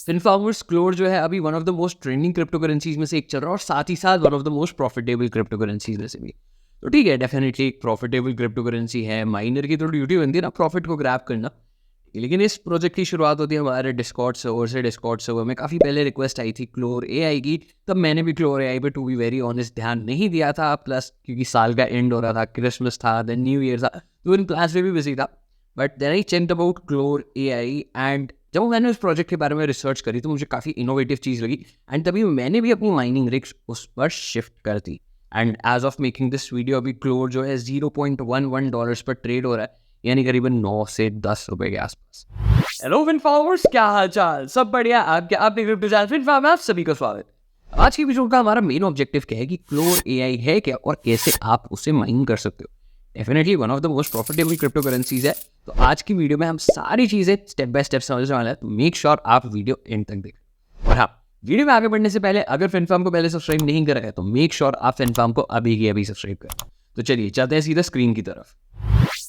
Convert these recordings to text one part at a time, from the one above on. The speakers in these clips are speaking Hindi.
FinFarmers क्लोर जो है अभी one of the most trending crypto currencies में से एक चल रहा है और साथ ही साथ one of the most profitable crypto currencies में से भी। तो ठीक है, डेफिनेटली एक प्रॉफिटेबल क्रिप्टो करेंसी है। माइनर की तो ड्यूटी बनती है ना प्रॉफिट को ग्रैब करना। लेकिन इस प्रोजेक्ट की शुरुआत होती है हमारे डिस्कॉर्ड सर्वर से। डिस्कॉर्ड सर्वर में काफ़ी पहले रिक्वेस्ट आई थी क्लोर एआई की, तब मैंने भी क्लोर एआई पे टू बी वेरी ऑनेस्ट ध्यान नहीं दिया था। प्लस क्योंकि साल का एंड हो रहा था, क्रिसमस था, देन न्यू ईयर था, तो इन प्लान्स में भी बिजी था। But then I checked about Claude AI and जब मैंने उस प्रोजेक्ट के बारे में रिसर्च करी तो मुझे काफ़ी इनोवेटिव चीज़ लगी एंड तभी मैंने भी अपनी माइनिंग रिग्स उस पर शिफ्ट कर दी। And as of making this video अभी क्लोर जो है $0.11 पर ट्रेड हो रहा है, यानी करीबन 9 से 10 रुपए के आसपास। हेलो FinFarmers, क्या हाल चाल? सब बढ़िया? आपने क्रिप्टो चैनल FinFarm आप सभी का स्वागत। आज की एपिसोड का हमारा मेन ऑब्जेक्टिव क्या है कि क्लोर एआई है क्या और कैसे आप उसे माइन कर सकते हो। Definitely one of the most profitable crypto currencies है। तो आज की वीडियो में हम सारी चीजें स्टेप बाय स्टेप समझने वाले हैं, तो मेक श्योर आप वीडियो एंड तक देखें। और हाँ, वीडियो में आगे बढ़ने से पहले अगर FinFarm को पहले सब्सक्राइब नहीं करा है तो मेक श्योर आप FinFarm को अभी की अभी सब्सक्राइब करें। तो चलिए चलते हैं सीधा स्क्रीन की तरफ।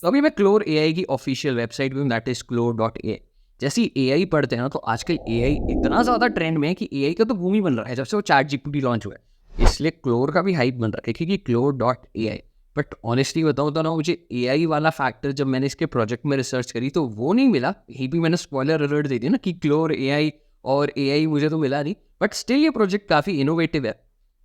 तो अभी मैं क्लोर एआई की ऑफिशियल वेबसाइट पे हूं, दैट इज clore.ai। जैसे एआई पढ़ते हैं ना, तो आजकल एआई इतना ज्यादा ट्रेंड में है कि एआई का तो बूम ही बन रहा है जब से वो ChatGPT लॉन्च हुआ है। इसलिए क्लोर का भी हाइप बन रहा है क्योंकि clore.ai। बट ऑनेस्टली बताऊं तो ना, मुझे एआई वाला फैक्टर जब मैंने इसके प्रोजेक्ट में रिसर्च करी तो वो नहीं मिला। यही भी मैंने स्पॉइलर अलर्ट दे दिया ना कि क्लोर एआई और एआई मुझे तो मिला नहीं। बट स्टिल ये प्रोजेक्ट काफी इनोवेटिव है।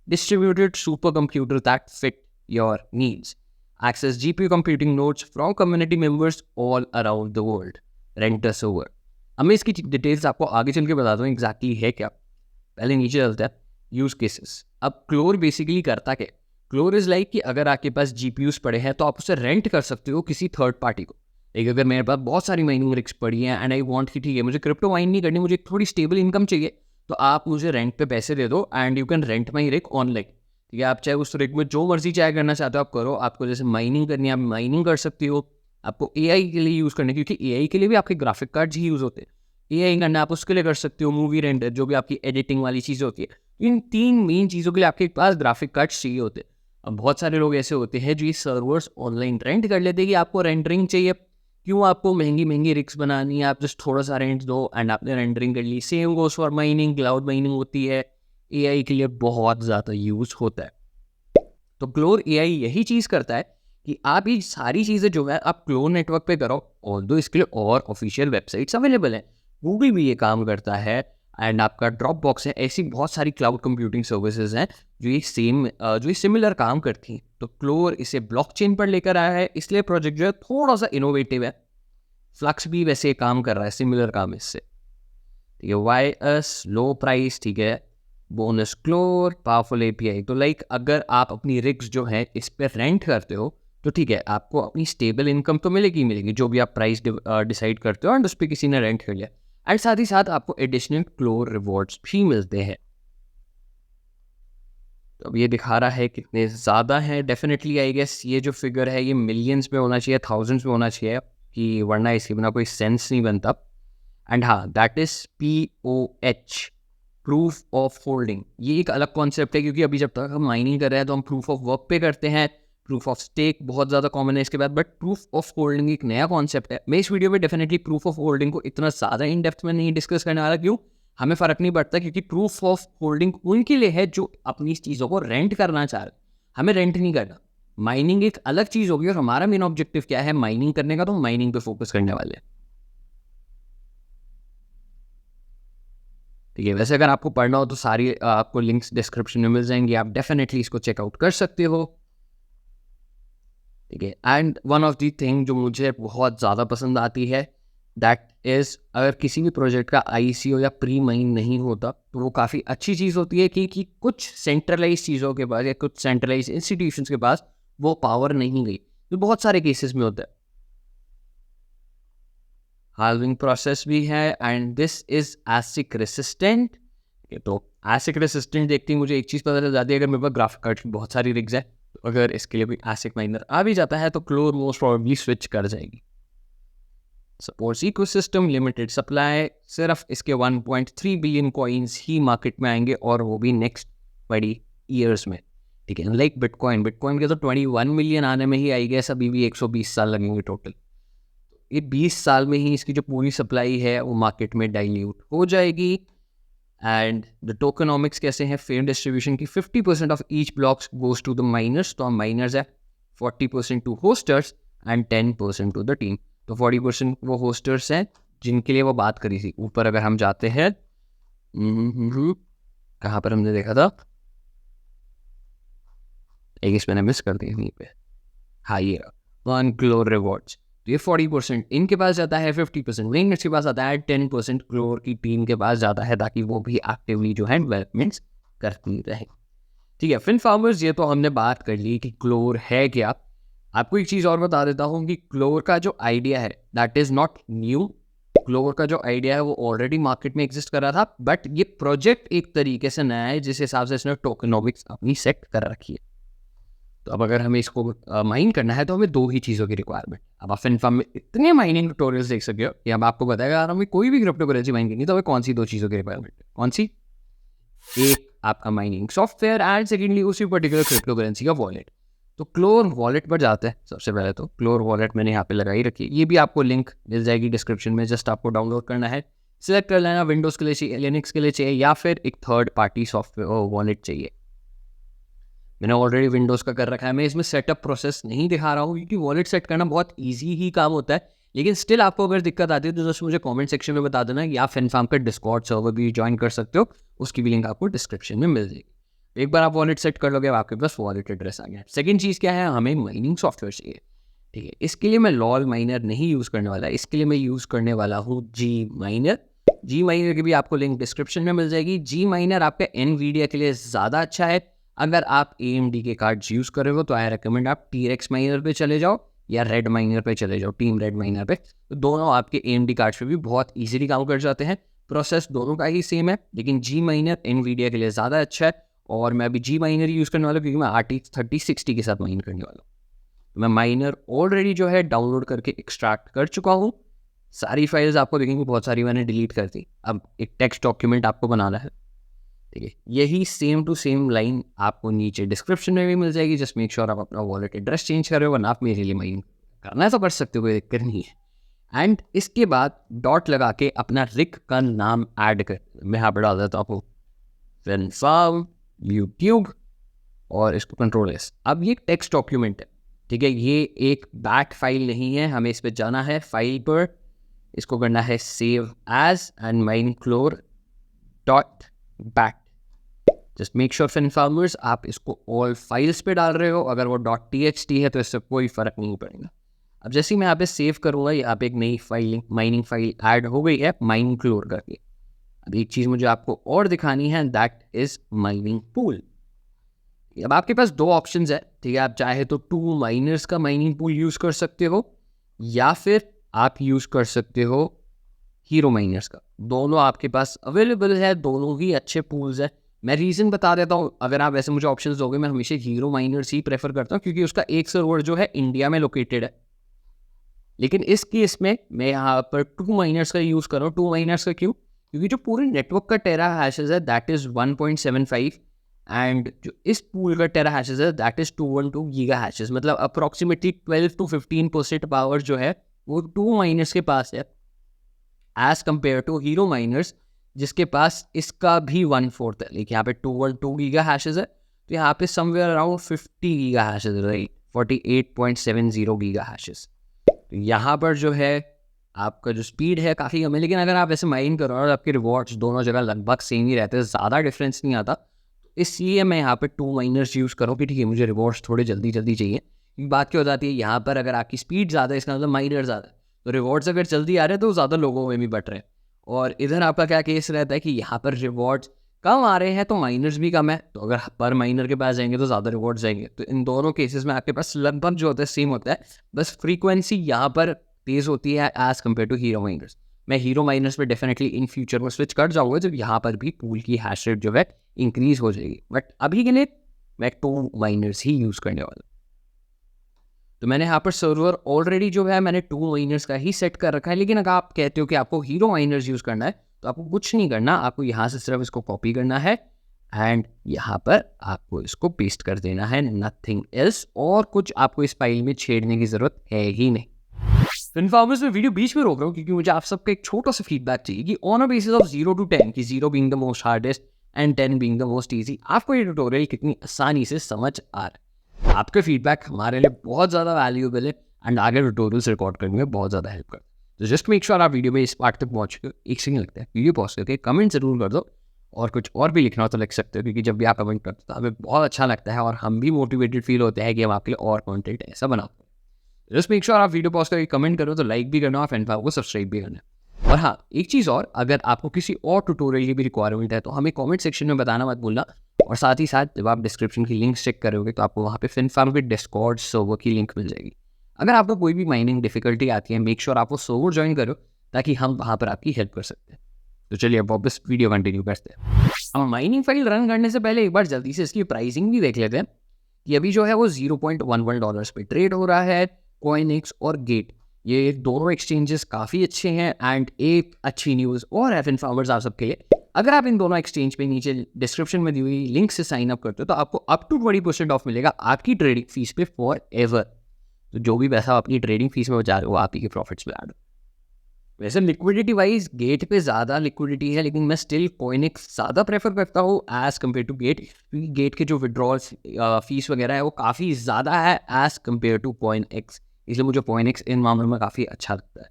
Distributed super computer that fit your needs, access GPU computing nodes from community members all around the world, rent a server। अब मैं इसकी डिटेल्स आपको आगे चल के बताता हूँ एग्जैक्टली है क्या। पहले नीचे चलता है यूज केसेस। अब क्लोर बेसिकली करता क्या? क्लोर इज लाइक कि अगर आपके पास GPUs पड़े हैं तो आप उसे रेंट कर सकते हो किसी थर्ड पार्टी को। एक अगर मेरे पास बहुत सारी माइनिंग रिग्स पड़ी हैं एंड आई वांट कि ठीक है मुझे क्रिप्टो माइन नहीं करनी, मुझे थोड़ी स्टेबल इनकम चाहिए, तो आप मुझे रेंट पे पैसे दे दो and you can rent my rig online. ठीक है, आप चाहे उस रिग में जो मर्जी चाहे करना चाहते हो आप करो। आपको जैसे माइनिंग करनी है आप माइनिंग कर सकते हो। आपको एआई के लिए यूज़ करना है क्योंकि एआई के लिए भी आपके ग्राफिक कार्ड्स ही यूज़ होते हैं। एआई करना आप उसके लिए कर सकते हो। मूवी रेंडर जो भी आपकी एडिटिंग वाली चीज़ होती है, इन तीन मेन चीज़ों के लिए आपके पास ग्राफिक कार्ड्स चाहिए होते हैं। अब बहुत सारे लोग ऐसे होते हैं जो ये सर्वर्स ऑनलाइन रेंट कर लेते हैं कि आपको रेंडरिंग चाहिए। क्यों आपको महंगी महंगी रिग्स बनानी है, आप जस्ट थोड़ा सा रेंट दो एंड आपने रेंडरिंग कर ली। Same goes for mining, cloud mining होती है, एआई के लिए बहुत ज़्यादा यूज़ होता है। तो क्लोर एआई यही चीज़ करता है कि आप ये सारी चीज़ें जो है आप क्लोर नेटवर्क पे करो। ऑल्दो इसके लिए और ऑफिशियल वेबसाइट्स अवेलेबल हैं, गूगल भी ये काम करता है एंड आपका ड्रॉप बॉक्स है। ऐसी बहुत सारी क्लाउड कंप्यूटिंग सर्विसेज हैं जो ये सिमिलर काम करती हैं। तो क्लोर इसे ब्लॉकचेन पर लेकर आया है, इसलिए प्रोजेक्ट जो है थोड़ा सा इनोवेटिव है। फ्लक्स भी वैसे काम कर रहा है, सिमिलर काम इससे। ठीक है, YS लो प्राइस, ठीक है, बोनस क्लोर, पावरफुल API। तो लाइक अगर आप अपनी रिग्स जो है इस पर रेंट करते हो तो ठीक है, आपको अपनी स्टेबल इनकम तो मिलेगी मिलेगी जो भी आप प्राइस डिसाइड करते हो एंड उस पर किसी ने रेंट कर लिया। एंड साथ ही साथ आपको एडिशनल क्लोर रिवॉर्ड्स भी मिलते हैं। तो अब ये दिखा रहा है कितने ज़्यादा हैं। डेफिनेटली आई गेस ये जो फिगर है ये मिलियंस में होना चाहिए, थाउजेंड्स में होना चाहिए, कि वरना इसके बिना कोई सेंस नहीं बनता। एंड हाँ, that is POH, proof of holding. ये एक अलग कॉन्सेप्ट है क्योंकि अभी जब तक हम माइनिंग कर रहे हैं तो हम प्रूफ ऑफ वर्क पे करते हैं। प्रूफ ऑफ स्टेक बहुत ज़्यादा कॉमन है इसके बाद, बट प्रूफ ऑफ होल्डिंग एक नया कॉन्सेप्ट है। मैं इस वीडियो में डेफिनेटली प्रूफ ऑफ होल्डिंग को इतना ज़्यादा इन डेप्थ में नहीं डिस्कस करने वाला। क्यों? हमें फ़र्क नहीं पड़ता क्योंकि प्रूफ ऑफ होल्डिंग उनके लिए है जो अपनी चीज़ों को रेंट करना चाह रहे। हमें रेंट नहीं करना। माइनिंग एक अलग चीज़ होगी और हमारा मेन ऑब्जेक्टिव क्या है माइनिंग करने का, तो माइनिंग पे फोकस करने वाले हैं। ठीक है, वैसे अगर आपको पढ़ना हो तो सारी आपको लिंक्स डिस्क्रिप्शन में मिल जाएंगी, आप डेफिनेटली इसको चेकआउट कर सकते हो। ठीक है, and one of the thing जो मुझे बहुत ज़्यादा पसंद आती है दैट इज़ अगर किसी भी प्रोजेक्ट का ICO या प्री माइन नहीं होता तो वो काफ़ी अच्छी चीज़ होती है कि कुछ सेंट्रलाइज चीज़ों के पास या कुछ सेंट्रलाइज इंस्टीट्यूशंस के पास वो पावर नहीं गई, तो बहुत सारे केसेस में होता है। हाल्विंग प्रोसेस भी है एंड दिस इज एसिक रेसिस्टेंट। तो एसिक रेसिस्टेंट देखते ही मुझे एक चीज़ पता चल जाती है, अगर मेरे पास ग्राफिक कार्ड की बहुत सारी रिग्स है तो अगर इसके लिए भी एसिक माइनर आ भी जाता है तो क्लोर मोस्ट प्रोबेबली स्विच कर जाएगी। सपोर्ट्स इकोसिस्टम, लिमिटेड सप्लाई, सिर्फ इसके 1.3 बिलियन कॉइन्स ही मार्केट में आएंगे और वो भी नेक्स्ट 20 ईयर्स में। ठीक है, लाइक बिटकॉइन के तो 21 मिलियन आने में ही आई गया, अभी भी 120 साल लगेंगे टोटल। ये 20 साल में ही इसकी जो पूरी सप्लाई है वो मार्केट में डाइल्यूट हो जाएगी। एंड द टोकनॉमिक्स कैसे हैं फेम डिस्ट्रीब्यूशन की 50% of each blocks goes to the miners, तो हम माइनर्स है 40% to hosters and 10% to the team. तो 40% वो होस्टर्स हैं जिनके लिए वो बात करी थी। ऊपर अगर हम जाते हैं कहाँ पर हमने देखा था, एक इस मैंने मिस कर दी यहीं पे, हाँ ये वन क्लोर रिवॉर्ड्स, तो ये 40% इनके पास जाता है, 50% विंगर्स के पास आता है, 10% क्लोर की टीम के पास जाता है ताकि वो भी एक्टिवली जो है डेवलपमेंट्स करती रहे। ठीक है, फिन फार्मर्स ये तो हमने बात कर ली कि क्लोर है क्या। आपको एक चीज़ और बता देता हूँ कि क्लोर का जो आइडिया है दैट इज़ नॉट न्यू। क्लोर का जो आइडिया है वो ऑलरेडी मार्केट में एग्जिस्ट कर रहा था, बट ये प्रोजेक्ट एक तरीके से नया है जिस हिसाब से इसने टोकनॉमिक्स अपनी सेट कर रखी है। तो अब अगर हमें इसको माइन करना है तो हमें दो ही चीज़ों की रिक्वायरमेंट। अब आप फिनफार्म में इतने माइनिंग ट्यूटोरियल्स देख सकते हो कि अब आपको बताएगा अगर हमें कोई भी क्रिप्टो करेंसी माइन करनी तो हमें कौन सी दो चीज़ों की रिक्वायरमेंट है। कौन सी? एक आपका माइनिंग सॉफ्टवेयर एंड सेकेंडली उसी पर्टिकुलर क्रिप्टो करेंसी का वॉलेट। तो क्लोर वॉलेट पर जाते हैं सबसे पहले। तो क्लोर वॉलेट मैंने यहाँ पे लगाई रखी है, ये भी आपको लिंक मिल जाएगी डिस्क्रिप्शन में, जस्ट आपको डाउनलोड करना है, सिलेक्ट कर लेना विंडोज़ के लिए चाहिए, लिनक्स के लिए चाहिए या फिर एक थर्ड पार्टी सॉफ्टवेयर वॉलेट चाहिए। मैंने ऑलरेडी विंडोज़ का कर रखा है, मैं इसमें सेटअप प्रोसेस नहीं दिखा रहा हूँ क्योंकि वॉलेट सेट करना बहुत ईजी ही काम होता है। लेकिन स्टिल आपको अगर दिक्कत आती है तो जस्ट मुझे कमेंट सेक्शन में बता देना, या फिनफार्म का डिस्कॉर्ड सर्वर भी ज्वाइन कर सकते हो, उसकी भी लिंक आपको डिस्क्रिप्शन में मिल जाएगी। एक बार आप वॉलेट सेट कर लोगे आपके पास वॉलेट एड्रेस आ गया। सेकंड चीज़ क्या है, हमें माइनिंग सॉफ्टवेयर चाहिए। ठीक है, इसके लिए मैं लॉल माइनर नहीं यूज़ करने वाला, इसके लिए मैं यूज़ करने वाला हूँ जी माइनर। जी माइनर की भी आपको लिंक डिस्क्रिप्शन में मिल जाएगी। जी माइनर आपका एनवीडिया के लिए ज़्यादा अच्छा है। अगर आप AMD के कार्ड्स यूज़ कर रहे हो तो आई रिकमेंड आप TRX माइनर पे चले जाओ या रेड माइनर पे चले जाओ, टीम रेड माइनर पे। तो दोनों आपके AMD कार्ड्स पे भी बहुत इजीली काम कर जाते हैं। प्रोसेस दोनों का ही सेम है, लेकिन जी माइनर एनवीडिया के लिए ज़्यादा अच्छा है और मैं अभी जी माइनर यूज़ करने वाला हूँ क्योंकि मैं RTX 3060 के साथ माइन करने वाला हूँ। तो मैं माइनर ऑलरेडी जो है डाउनलोड करके एक्सट्रैक्ट कर चुका हूँ। सारी फाइल्स आपको देखेंगे, बहुत सारी मैंने डिलीट कर दी। अब एक टेक्स्ट डॉक्यूमेंट आपको बनाना है। ठीक है, यही सेम टू सेम लाइन आपको नीचे डिस्क्रिप्शन में भी मिल जाएगी। जस्ट मेक श्योर आप अपना वॉलेट एड्रेस चेंज कर रहे हो, वरना आप मेरे लिए माइन करना है तो कर सकते हो, कोई दिक्कत नहीं है। एंड इसके बाद डॉट लगा के अपना रिक का नाम ऐड कर, मैं यहाँ पर डाल देता हूँ आपको फिनफार्म यूट्यूब और इसको कंट्रोल एस। अब ये टेक्स्ट डॉक्यूमेंट है, ठीक है, ये एक बैट फाइल नहीं है, हमें इस पर जाना है फाइल पर, इसको करना है save as and mine Claude dot bat. Just make sure फिनफार्मर्स आप इसको ऑल फाइल्स पे डाल रहे हो, अगर वो .txt है तो इससे कोई फ़र्क नहीं पड़ेगा। अब जैसे ही मैं यहाँ पे सेव करूँगा यहाँ पे एक नई फाइल माइनिंग फाइल ऐड हो गई है माइन क्लोर करके। अब एक चीज़ मुझे आपको और दिखानी है, दैट इज़ माइनिंग पूल। अब आपके पास दो ऑप्शंस है, ठीक है, आप चाहे तो 2 माइनर्स का माइनिंग पूल यूज़ कर सकते हो या फिर आप यूज़ कर सकते हो हीरो माइनर्स का। दोनों आपके पास अवेलेबल है, दोनों ही अच्छे पूल्स हैं। मैं रीज़न बता देता हूँ, अगर आप ऐसे मुझे ऑप्शंस दोगे मैं हमेशा हीरो माइनर्स ही प्रेफर करता हूँ क्योंकि उसका एक सर्वर जो है इंडिया में लोकेटेड है। लेकिन इस केस में मैं यहाँ पर 2 माइनर्स का यूज़ कर रहा हूँ। 2 माइनर्स का क्यों? क्योंकि जो पूरे नेटवर्क का टेरा हैशेस है दैट इज़ 1.75 एंड जो इस पूल का टेरा हैशेस है दैट इज़ 212 गीगा हैशेस। मतलब अप्रॉक्सीमेटली 12 to 15% पावर जो है वो 2 माइनर्स के पास है as compare to Hero miners जिसके पास इसका भी 1/4 है। लेकिन यहाँ पे 212 गीगा हैशेस है, तो यहाँ पे somewhere around 50 giga hashes, right, 48.70 giga hashes. तो यहाँ पर जो है आपका जो स्पीड है काफ़ी कम है, लेकिन अगर आप ऐसे माइन करो और आपके रिवॉर्ड्स दोनों जगह लगभग सेम ही रहते हैं, ज़्यादा डिफरेंस नहीं आता, इसलिए मैं यहाँ पे 2 माइनर्स यूज़ करूँ कि ठीक है मुझे रिवॉर्ड्स थोड़े जल्दी जल्दी चाहिए। बात क्या हो जाती है, यहाँ पर अगर आपकी स्पीड ज़्यादा है इसका मतलब माइनर ज़्यादा है, तो रिवॉर्ड्स अगर जल्दी आ रहे हैं तो ज़्यादा लोगों में भी बट रहे हैं। और इधर आपका क्या केस रहता है कि यहाँ पर रिवॉर्ड्स कम आ रहे हैं तो माइनर्स भी कम है, तो अगर पर माइनर के पास जाएंगे तो ज़्यादा रिवॉर्ड्स जाएंगे। तो इन दोनों केसेस में आपके पास लगभग जो होता है सेम होता है, बस फ्रीक्वेंसी यहाँ पर तेज़ होती है as compare to Hero miners. मैं हीरो माइनर्स पे डेफिनेटली इन फ्यूचर में स्विच कर जाऊँगा जब यहाँ पर भी पूल की हैश रेट जो है इंक्रीज हो जाएगी, बट अभी के लिए मैं 2 माइनर्स ही यूज़ करने वाला। तो मैंने यहाँ पर सर्वर ऑलरेडी जो है मैंने 2 माइनर्स का ही सेट कर रखा है। लेकिन अगर आप कहते हो कि आपको हीरो माइनर्स यूज़ करना है तो आपको कुछ नहीं करना, आपको यहाँ से सिर्फ इसको कॉपी करना है एंड यहाँ पर आपको इसको पेस्ट कर देना है, नथिंग एल्स। और कुछ आपको इस फाइल में छेड़ने की ज़रूरत है ही नहीं। फिन फार्मर्स में वीडियो बीच में रोक रहा हूँ क्योंकि मुझे आप सबका एक छोटा सा फीडबैक चाहिए कि on a basis of 0 to 10, कि 0 being the most hardest and 10 being the most easy, आपको ये ट्यूटोरियल कितनी आसानी से समझ आ रहा है। आपका फीडबैक हमारे लिए बहुत ज़्यादा वैल्यूएबल है एंड आगे ट्यूटोरियल्स रिकॉर्ड करने में बहुत ज़्यादा हेल्प करता है। तो जस्ट मेक श्योर आप वीडियो में इस पार्ट तक पहुँच चुके हो। एक सेकंड लगता है, वीडियो पॉज करके कमेंट जरूर कर दो, और कुछ और भी लिखना हो तो लिख सकते हो, क्योंकि जब भी आप कमेंट करते हो तो हमें बहुत अच्छा लगता है और हम भी मोटिवेटेड फील होते हैं कि हम आपके लिए और कंटेंट ऐसा बनाते हैं। जस्ट मेक श्योर आप वीडियो पॉज करके कमेंट करो, तो लाइक भी करना और फैन को सब्सक्राइब भी करना है। और हाँ, एक चीज़ और, अगर आपको किसी और ट्यूटोरियल की भी रिक्वायरमेंट है तो हमें कमेंट सेक्शन में बताना मत भूलना। और साथ ही साथ जब आप डिस्क्रिप्शन की लिंक चेक करोगे तो आपको वहाँ पे फिनफार्म के डिस्कॉर्ड सर्वर की लिंक मिल जाएगी। अगर आपको कोई भी माइनिंग डिफिकल्टी आती है, मेक श्योर आप वो सर्वर ज्वाइन करो ताकि हम वहाँ पर आपकी हेल्प कर सकते हैं। तो चलिए अब वापस वीडियो कंटिन्यू करते हैं। हम माइनिंग फाइल रन करने से पहले एक बार जल्दी से इसकी प्राइसिंग भी देख लेते हैं कि अभी जो है वो $0.11 पे ट्रेड हो रहा है। कॉइनएक्स और गेट, ये दोनों एक्सचेंजेस काफ़ी अच्छे हैं। एंड एक अच्छी न्यूज़ और है फिनफार्मर्स आप सबके लिए, अगर आप इन दोनों एक्सचेंज पे नीचे डिस्क्रिप्शन में दी हुई लिंक से साइन अप करते हो तो आपको अप टू 20% ऑफ मिलेगा आपकी ट्रेडिंग फीस पे फॉर एवर। तो जो भी पैसा आप अपनी ट्रेडिंग फीस में बचा रहे हो, आप ही के प्रॉफिट्स में ऐड हो। वैसे लिक्विडिटी वाइज गेट पे ज़्यादा लिक्विडिटी है, लेकिन मैं स्टिल कॉइनएक्स ज़्यादा प्रेफर करता हूँ एज़ कम्पेयर टू गेट, क्योंकि गेट के जो विड्रॉल्स फीस वगैरह है वो काफ़ी ज़्यादा है एज़ कम्पेयर टू कॉइनएक्स। इसलिए मुझे कॉइनएक्स इन मामलों में काफ़ी अच्छा लगता है,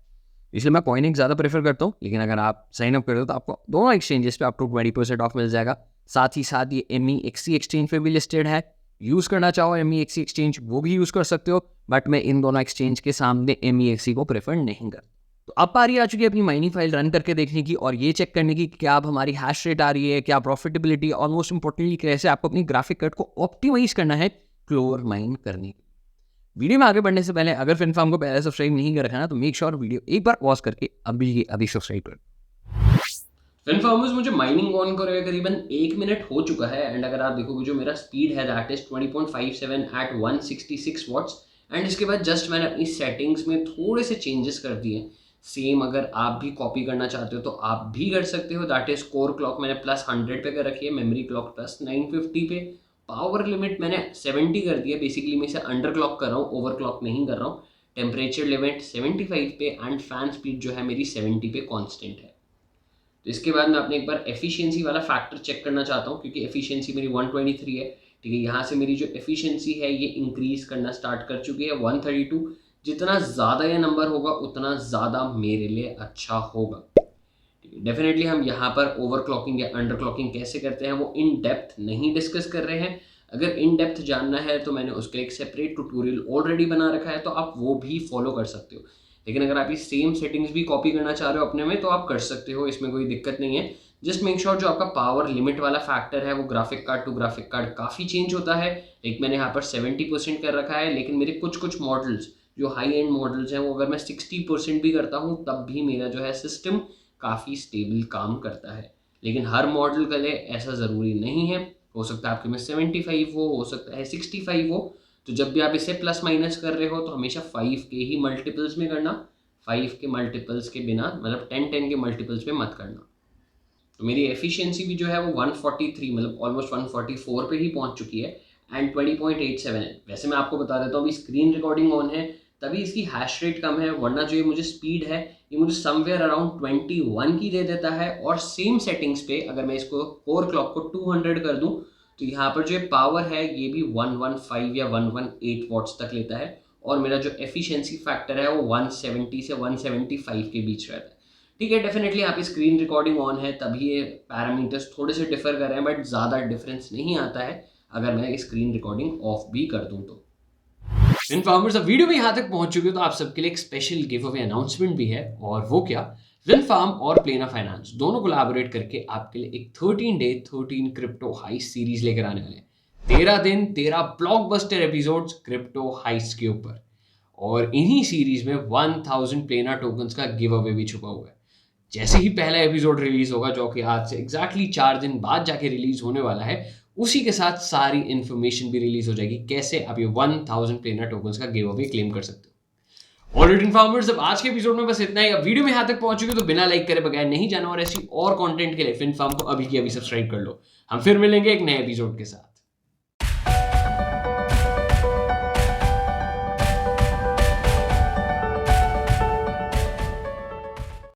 इसलिए मैं कॉइनएक्स ज़्यादा प्रेफर करता हूँ। लेकिन अगर आप साइन अप करते हो तो आपको दोनों एक्सचेंजेस पे अप टू 20% ऑफ मिल जाएगा। साथ ही साथ ये MEXC एक्सचेंज पे भी लिस्टेड है। यूज़ करना चाहो MEXC एक्सचेंज वो भी यूज़ कर सकते हो, बट मैं इन दोनों एक्सचेंज के सामने MEXC को प्रेफर नहीं करता। तो अब पारी आ चुकी है अपनी माइनिंग फाइल रन करके देखने की और ये चेक करने की क्या अब हमारी हैश रेट आ रही है, क्या प्रॉफिटेबिलिटी, और मोस्ट इंपॉर्टेंटली कैसे आपको अपनी ग्राफिक कार्ड को ऑप्टिमाइज करना है क्लोर माइन करने की। वीडियो में आगे बढ़ने से पहले अगर फिनफार्म को पहले सब्सक्राइब नहीं कर रखा ना तो मेक श्योर वीडियो एक बार पॉज करके अभी सब्सक्राइब कर। फिनफार्मर्स मुझे माइनिंग ऑन करे करीबन 1 मिनट हो चुका है। एंड अगर आप देखोगे जो मेरा स्पीड है that is 20.57 at 166 watts. And इसके बाद जस्ट मैंने अपनी सेटिंग्स में थोड़े से चेंजेस कर दिए। सेम अगर आप भी कॉपी करना चाहते हो तो आप भी कर सकते हो। दैट इज कोर क्लॉक मैंने +100 पे कर रखी है, मेमोरी क्लॉक +950 पे, पावर लिमिट मैंने 70 कर दिया। बेसिकली मैं इसे अंडर क्लॉक कर रहा हूँ, ओवर क्लॉक नहीं कर रहा हूँ। टेम्परेचर लिमिट 75 पे एंड फैन स्पीड जो है मेरी 70 पे कॉन्स्टेंट है। तो इसके बाद मैं अपने एक बार एफिशिएंसी वाला फैक्टर चेक करना चाहता हूँ, क्योंकि एफिशिएंसी मेरी 123 है। ठीक है, यहाँ से मेरी जो एफिशिएंसी है ये इंक्रीज करना स्टार्ट कर चुकी है 132। जितना ज़्यादा ये नंबर होगा उतना ज़्यादा मेरे लिए अच्छा होगा। डेफिनेटली हम यहाँ पर ओवर क्लॉकिंग या अंडर क्लॉकिंग कैसे करते हैं वो इन डेप्थ नहीं डिस्कस कर रहे हैं। अगर इन डेप्थ जानना है तो मैंने उसका एक सेपरेट ट्यूटोरियल ऑलरेडी बना रखा है, तो आप वो भी फॉलो कर सकते हो। लेकिन अगर आप ये सेम सेटिंग्स भी कॉपी करना चाह रहे हो अपने में तो आप कर सकते हो, इसमें कोई दिक्कत नहीं है। जस्ट मेक श्योर जो आपका पावर लिमिट वाला फैक्टर है वो graphic card to graphic card काफ़ी चेंज होता है। एक मैंने यहाँ पर 70% कर रखा है, लेकिन मेरे कुछ मॉडल्स जो हाई एंड मॉडल्स हैं वो अगर मैं 60% भी करता हूँ तब भी मेरा जो है सिस्टम काफ़ी स्टेबल काम करता है। लेकिन हर मॉडल के लिए ऐसा ज़रूरी नहीं है, हो सकता है आपके में 75 हो सकता है 65 हो। तो जब भी आप इसे प्लस माइनस कर रहे हो तो हमेशा 5 के ही मल्टीपल्स में करना, 5 के मल्टीपल्स के बिना, मतलब 10 के मल्टीपल्स में मत करना। तो मेरी एफिशिएंसी भी जो है वो 143 मतलब ऑलमोस्ट 144 पे ही पहुंच चुकी है एंड 20.87 है। वैसे मैं आपको बता देता हूँ अभी स्क्रीन रिकॉर्डिंग ऑन है तभी इसकी हैश रेट कम है, वरना जो ये मुझे स्पीड है ये मुझे समवेयर अराउंड 21 की दे देता है। और सेम सेटिंग्स पे अगर मैं इसको कोर क्लॉक को 200 कर दूं तो यहाँ पर जो पावर है ये भी 115 या 118 वॉट्स तक लेता है। और मेरा जो एफिशिएंसी फैक्टर है वो 170 से 175 के बीच रहता है। ठीक है, डेफिनेटली यहाँ पे स्क्रीन रिकॉर्डिंग ऑन है तभी ये पैरामीटर्स थोड़े से डिफर कर रहे हैं, बट ज़्यादा डिफरेंस नहीं आता है अगर मैं स्क्रीन रिकॉर्डिंग ऑफ भी कर दूँ तो। फिनफार्मर्स अब वीडियो में यहाँ तक पहुंच चुके हो तो आप सबके लिए एक स्पेशल गिव अवे अनाउंसमेंट भी है, और वो क्या, फिनफार्म और प्लेना फाइनेंस दोनों कोलैबोरेट करके आपके लिए एक 13 डे 13 क्रिप्टो हाइस्ट सीरीज लेकर आने वाले हैं। 13 दिन 13 ब्लॉकबस्टर एपिसोड्स क्रिप्टो हाइस्ट के ऊपर, और इन्हीं सीरीज में 1000 प्लेना टोकन्स का गिव अवे भी छुपा हुआ है। जैसे ही पहला एपिसोड रिलीज होगा, जो कि आज से एग्जैक्टली 4 दिन बाद जाके रिलीज होने वाला है, उसी के साथ सारी इन्फॉर्मेशन भी रिलीज हो जाएगी कैसे आप ये 1000 प्लेना टोकन्स का गिव अवे क्लेम कर सकते हो। ऑलरेडी इन्फॉर्मर्स, अब आज के एपिसोड में बस इतना ही। अब वीडियो में यहाँ तक पहुंच चुके तो बिना लाइक करे बगैर नहीं जाना, और ऐसी और कंटेंट के लिए फिनफार्म को अभी की अभी सब्सक्राइब कर लो। हम फिर मिलेंगे एक नए एपिसोड के साथ।